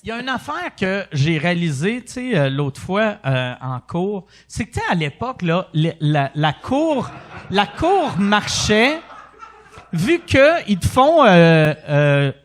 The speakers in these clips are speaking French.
Il y a une affaire que j'ai réalisée, tu sais, l'autre fois en cours, c'est que tu sais, à l'époque là, la cour marchait vu que ils te font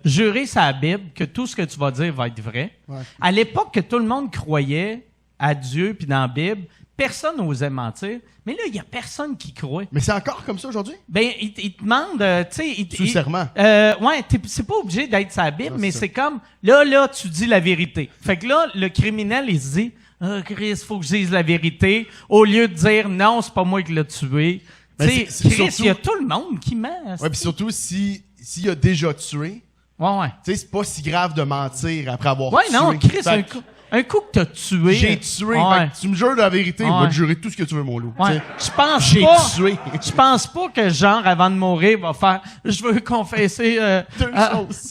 jurer sa Bible que tout ce que tu vas dire va être vrai. Ouais. À l'époque que tout le monde croyait à Dieu puis dans la Bible, personne n'osait mentir. Mais là, il y a personne qui croit. Mais c'est encore comme ça aujourd'hui? Ben, il te demande, tu sais... Sous serment. Ouais, c'est pas obligé d'être sa Bible, Non, mais c'est c'est comme, là, tu dis la vérité. Fait que là, le criminel, il se dit, « Ah, Chris, faut que je dise la vérité. » Au lieu de dire, « Non, c'est pas moi qui l'ai tué. » Ben, Tu sais, c'est Chris, surtout- il y a tout le monde qui ment. Ouais, puis surtout, s'il a déjà tué, Ouais. tu sais, c'est pas si grave de mentir après avoir Ouais, tué. non, Chris, Fait un coup que t'as tué... j'ai tué. Ouais. Fait que tu me jures la vérité, Ouais. on va te jurer tout ce que tu veux, mon loup. Ouais. Tu sais. Je pense J'ai pas. tué. Je pense pas que genre avant de mourir va faire. Je veux confesser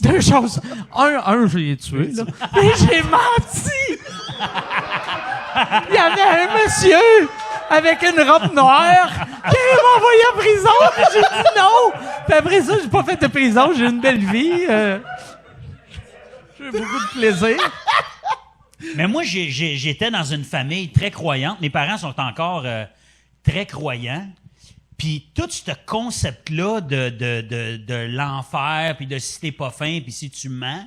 deux choses. Un, je l'ai tué là. Mais j'ai menti. Il y avait un monsieur avec une robe noire qui m'a envoyé en prison. Puis j'ai dit non. Puis après ça, j'ai pas fait de prison. J'ai une belle vie. J'ai beaucoup de plaisir. Mais moi, j'étais dans une famille très croyante. Mes parents sont encore très croyants. Puis tout ce concept-là de l'enfer, puis de si t'es pas fin, puis si tu mens,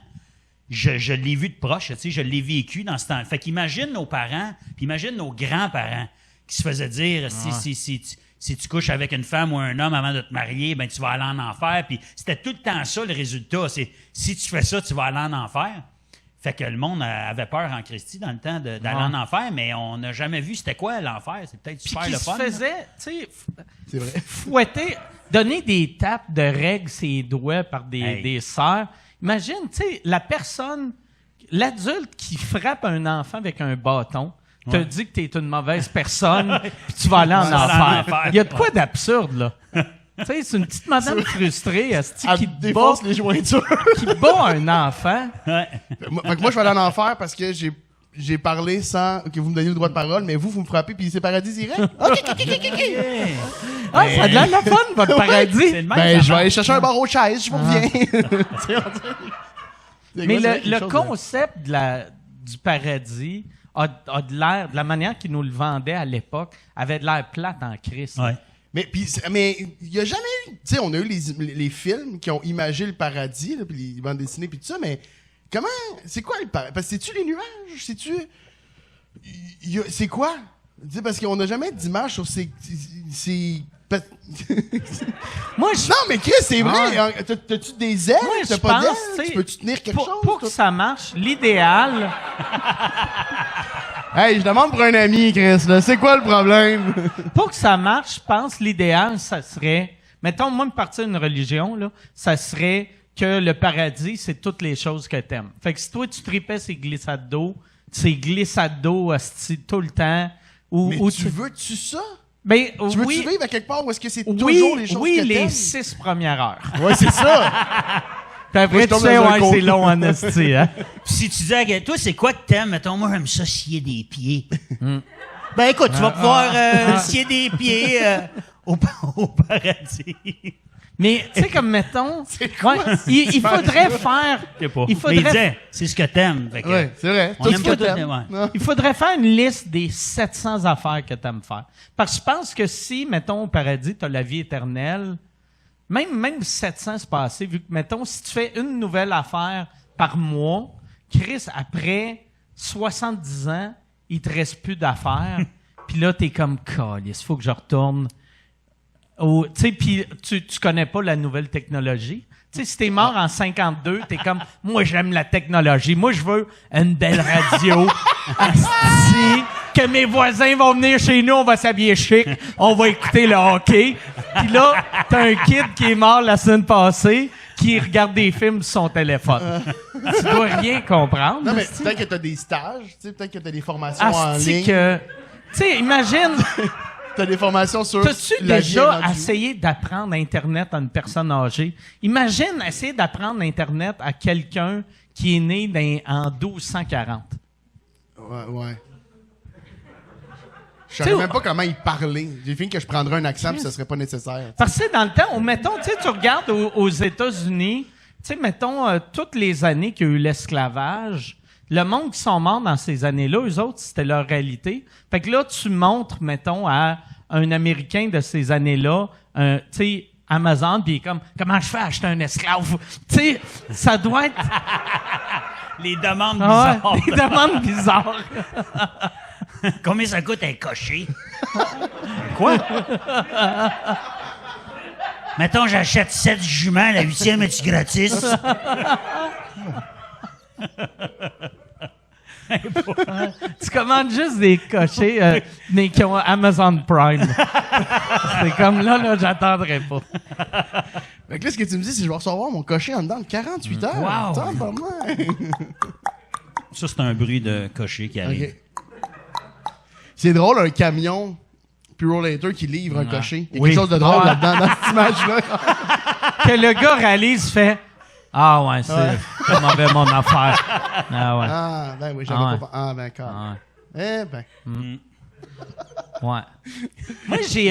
je l'ai vu de proche, tu sais, je l'ai vécu dans ce temps. Fait qu'imagine nos parents, puis imagine nos grands-parents qui se faisaient dire si tu couches avec une femme ou un homme avant de te marier, ben tu vas aller en enfer. Puis c'était tout le temps ça le résultat. C'est si tu fais ça, tu vas aller en enfer. Fait que le monde avait peur en Christie dans le temps d'aller en enfer, mais on n'a jamais vu c'était quoi l'enfer. C'est peut-être super Puis le qui fun. se faisait, tu sais, C'est vrai. fouetter, donner des tapes de règles ses doigts par des sœurs. Imagine, tu sais, l'adulte qui frappe un enfant avec un bâton, te dit que t'es une mauvaise personne, puis tu vas aller en enfer. Il y a de quoi d'absurde, là. Tu sais, c'est une petite madame frustrée, asti, Elle qui défonce les jointures. qui bat un enfant. Ouais. Fait que moi, je vais aller en enfer parce que j'ai parlé sans que vous me donniez le droit de parole, mais vous me frappez puis c'est paradis direct. OK. Ah, ça a de l'air de la fun, votre paradis. C'est le même, Ben, ça je vais marche. aller chercher un barreau de chaise, je vous reviens. Mais le concept du paradis a de l'air, de la manière qu'ils nous le vendaient à l'époque, avait de l'air plate en Christ. Ouais. Mais il y a jamais eu, tu sais, on a eu les films qui ont imagé le paradis, là, puis les bandes dessinées puis tout ça, mais comment, c'est quoi le paradis? Parce que c'est-tu les nuages? C'est quoi? Tu sais, parce qu'on n'a jamais d'image sur Moi, Non, mais Chris, c'est vrai. Ah. T'as-tu des ailes? Moi, T'as je pas pense, d'ailes? tu sais, Tu peux-tu tenir quelque chose? pour que ça marche, l'idéal... Hey, je demande pour un ami, Chris, là. C'est quoi le problème? Pour que ça marche, je pense l'idéal, ça serait... Mettons, moi, me partir d'une religion, là, ça serait que le paradis, c'est toutes les choses que t'aimes. Fait que si toi, tu tripais ces glissades d'eau asti, tout le temps... Mais ou tu veux-tu ça? Ben, Tu veux-tu oui, vivre à quelque part où est-ce que c'est oui, toujours les choses oui, que les t'aimes? 6 premières heures. Ouais, c'est ça. Puis après, Moi, je tu tombe sais, dans un ouais, con- c'est long en esti, hein. Puis si tu dis, toi, c'est quoi que t'aimes? Mettons, moi, j'aime ça scier des pieds. Ben écoute, tu vas pouvoir scier des pieds au paradis. Mais, tu sais, comme mettons... Ouais, il faudrait faire... Je sais pas. Il Mais faudrait il disait, c'est ce que t'aimes. Fait que, Ouais, c'est vrai. On Tout aime ce pas que tout, t'aimes. ouais. Non. Il faudrait faire une liste des 700 affaires que tu aimes faire. Parce que je pense que si, mettons, au paradis, tu as la vie éternelle, même 700, c'est pas assez, vu que, mettons, si tu fais une nouvelle affaire par mois, Chris, après 70 ans, il te reste plus d'affaires. Puis là, t'es comme, calice, il faut que je retourne. Tu sais, puis tu connais pas la nouvelle technologie. Tu sais, si t'es mort en 52, t'es comme, moi, j'aime la technologie. Moi, je veux une belle radio. Asti, que mes voisins vont venir chez nous, on va s'habiller chic, on va écouter le hockey. Puis là, t'as un kid qui est mort la semaine passée, qui regarde des films sur son téléphone. Tu dois rien comprendre. Non, mais asti. peut-être que t'as des stages, tu sais, peut-être que t'as des formations en Asti ligne. que... Tu sais, imagine... T'as des formations sur T'as-tu la vie déjà rendue. essayé d'apprendre Internet à une personne âgée? Imagine essayer d'apprendre Internet à quelqu'un qui est né en 1240. Ouais. Je savais même pas comment il parlait. J'ai fini que je prendrais un accent puis ça serait pas nécessaire. Parce que dans le temps, mettons, tu sais, tu regardes aux États-Unis, tu sais, mettons, toutes les années qu'il y a eu l'esclavage, le monde qui sont morts dans ces années-là, eux autres, c'était leur réalité. Fait que là, tu montres, mettons, à un Américain de ces années-là, tu sais, Amazon, puis il est comme, comment je fais acheter un esclave? Tu sais, ça doit être... Les demandes bizarres. Ouais, des demandes bizarres. Combien ça coûte un cocher? Quoi? Mettons, j'achète 7 juments, la 8e est-tu gratis? Tu commandes juste des cochers, mais qui ont Amazon Prime. C'est comme là, j'attendrai pas. Fait que là, ce que tu me dis, c'est que je vais recevoir mon cocher en dedans de 48 heures. Wow. Attends, pas mal. Ça, c'est un bruit de cocher qui arrive. OK. C'est drôle, un camion Pure Later qui livre un cocher. Il y a Oui. quelque chose de drôle Ouais. là-dedans, dans cette image-là. Que le gars réalise, fait ah ouais, c'est mauvais mon affaire. Ah ouais. Ah, ben oui, j'avais Ah ouais. pas... Ah, ben, quand Ah Eh ben. ouais. Moi, j'ai.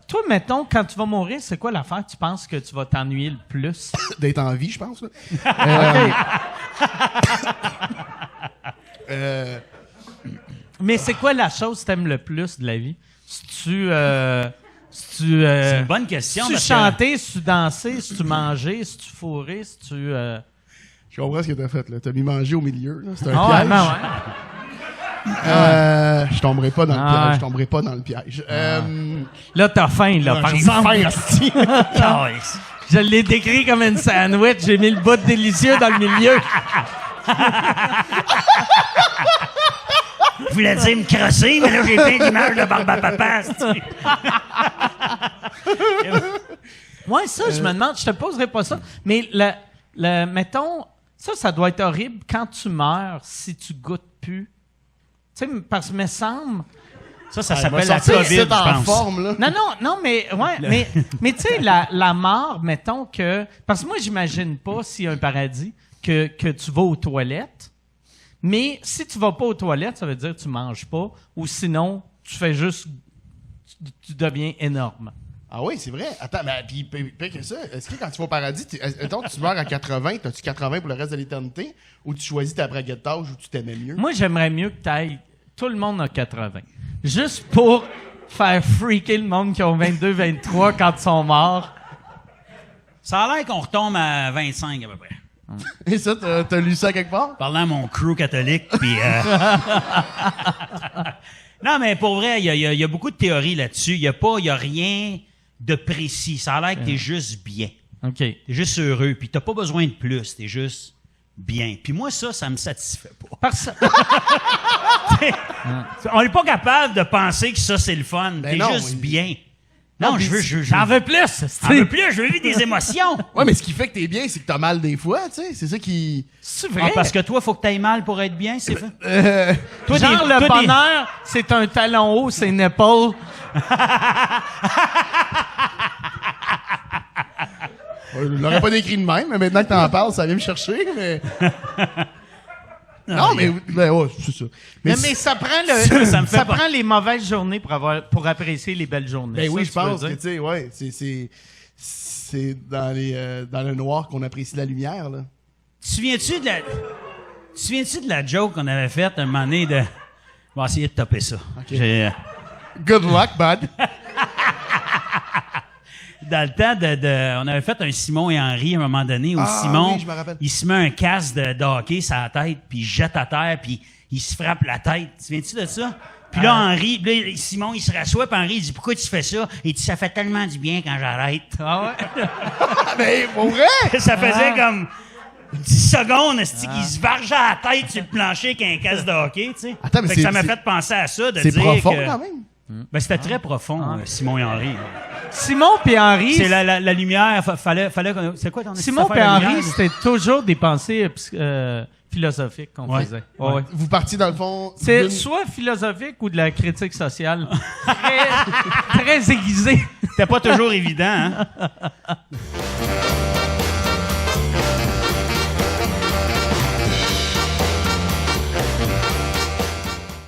Toi, mettons, quand tu vas mourir, c'est quoi l'affaire? Tu penses que tu vas t'ennuyer le plus? D'être en vie, je pense. Là. Mais c'est quoi la chose que t'aimes le plus de la vie? Si-tu. C'est une bonne question. Si tu parce que- chanter, si tu danser, si tu manger, si tu fourrer, si tu. Je comprends ce que t'as fait, là. T'as mis manger au milieu, là. C'est un Ah ouais, piège. ben ouais. Je tomberai pas dans le Ah piège. ouais. Je tomberai pas dans le piège. Là, t'as faim, là, par J'ai exemple. faim, hostie. Calisse. Je l'ai décrit comme une sandwich. J'ai mis le bout délicieux dans le milieu. Je voulais dire me crosser, mais là, j'ai plein d'images de barbe à papa. c'est-tu. Ouais, ça, je me demande, je te poserai pas ça. Mais mettons, ça doit être horrible quand tu meurs si tu goûtes plus. Tu sais, parce que me semble. Ça Il s'appelle va la sortir COVID, ici je en pense. forme, là. Non, mais ouais, mais tu sais, la mort, mettons que. Parce que moi, j'imagine pas s'il y a un paradis que tu vas aux toilettes. Mais si tu vas pas aux toilettes, ça veut dire que tu manges pas, ou sinon, tu fais juste. Tu deviens énorme. Ah oui, c'est vrai. Attends, mais puis que ça, est-ce que quand tu vas au paradis, attends, tu meurs à 80, t'as-tu 80 pour le reste de l'éternité, ou tu choisis ta braguette d'âge où tu t'aimais mieux? Moi, j'aimerais mieux que tu ailles. Tout le monde a 80. Juste pour faire freaker le monde qui ont 22, 23 quand ils sont morts. Ça a l'air qu'on retombe à 25 à peu près. Et ça, t'as lu ça quelque part? Parlant à mon crew catholique, puis... Non, mais pour vrai, il y a beaucoup de théories là-dessus. Il y a rien de précis. Ça a l'air que t'es juste bien. OK. T'es juste heureux, puis t'as pas besoin de plus. T'es juste bien. Puis moi, ça me satisfait pas. Parce... On n'est pas capable de penser que ça, c'est le fun. Ben T'es non, juste oui. bien. Non, je veux... J'en veux plus! J'en veux plus, je veux vivre des émotions. Ouais, mais ce qui fait que t'es bien, c'est que t'as mal des fois, tu sais. C'est ça qui... C'est Ah, vrai? parce que toi, faut que t'ailles mal pour être bien, c'est fait. Toi, Genre, des- le toi, des- bonheur, c'est un talon haut, c'est une épaule. Je l'aurais pas décrit de même, mais maintenant que t'en parles, ça vient me chercher, mais... Non, mais... Ben, ouais, c'est ça. Mais ça prend Ça me fait ça pas- prend les mauvaises journées pour apprécier les belles journées. Ben Ça, oui, tu je pense peux que, dire. tu sais, ouais, c'est dans le noir qu'on apprécie la lumière, là. Tu te souviens-tu de la joke qu'on avait faite un moment donné de... On va essayer de topper ça. J'ai, Good luck, bud. dans le temps on avait fait un Simon et Henri à un moment donné où Ah, Simon, oui, je me rappelle. il se met un casque de hockey sur la tête, puis il jette à terre, puis il se frappe la tête. Tu te souviens-tu de ça? Puis là, Henri, là, Simon, il se rassoit, puis Henri, il dit, pourquoi tu fais ça? Il dit, ça fait tellement du bien quand j'arrête. Ah ouais? Ah, ben, pour vrai? Ça faisait comme 10 secondes, esti, qu'il se vargeait à la tête sur le plancher avec un casque de hockey, tu sais. Attends, mais Fait que ça c'est- m'a c'est- fait penser à ça, de C'est dire profond, que... quand même. Ben, c'était très profond, Simon et Henri. Simon et Henri, C'est la lumière, fallait c'est quoi ton Simon affaire, et la Henri, lumière? c'était toujours des pensées philosophiques qu'on Ouais. faisait. Ouais. Ouais. Vous partiez, dans le fond... C'est d'une- soit philosophique ou de la critique sociale. Très aiguisé. C'était pas toujours évident, hein?